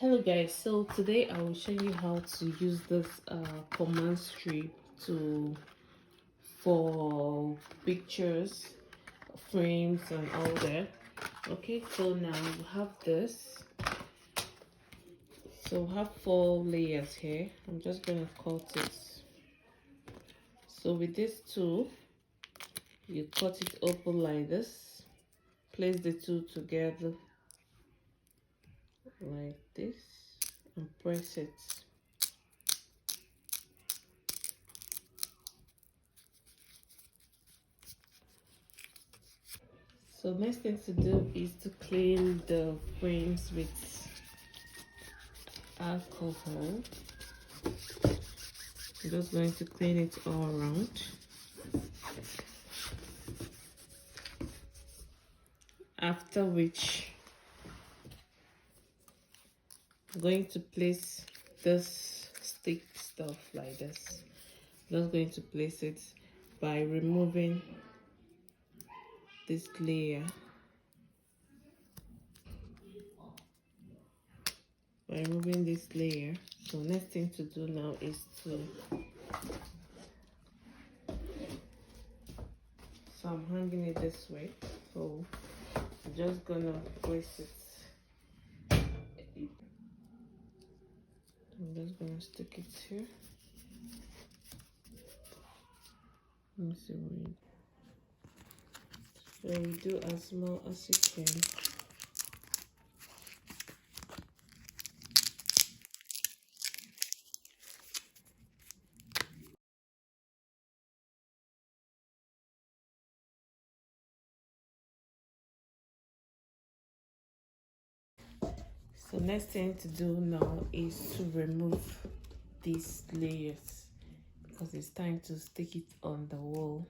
Hello guys, so today I will show you how to use this command strip to for pictures, frames and all that. Okay, so now we have this. So we have 4 layers here. I'm just gonna cut it. So with this tool, you cut it open like this. Place the two together like this and press it. So next thing to do is to clean the frames with alcohol. I'm just going to clean it all around. After which, I'm going to place this stick stuff like this. I'm just going to place it by removing this layer. By removing this layer. So next thing to do now is to I'm hanging it this way. So I'm just gonna place it. I'm just gonna stick it here. Let me see what so you do as small as you can. So next thing to do now is to remove these layers because it's time to stick it on the wall.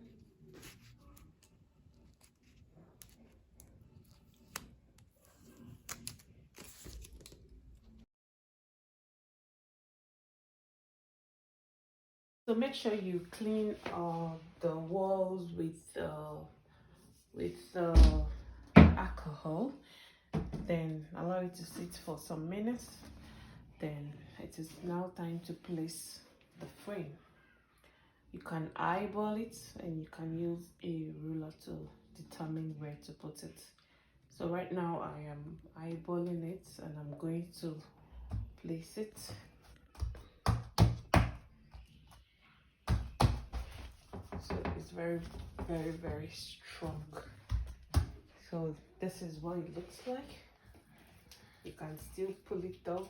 So make sure you clean the walls with alcohol. Then allow it to sit for some minutes. Then it is now time to place the frame. You can eyeball it and you can use a ruler to determine where to put it. So right now I am eyeballing it and I'm going to place it. So it's very strong. So this is what it looks like. You can still pull it off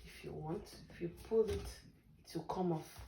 if you want. If you pull it, it will come off.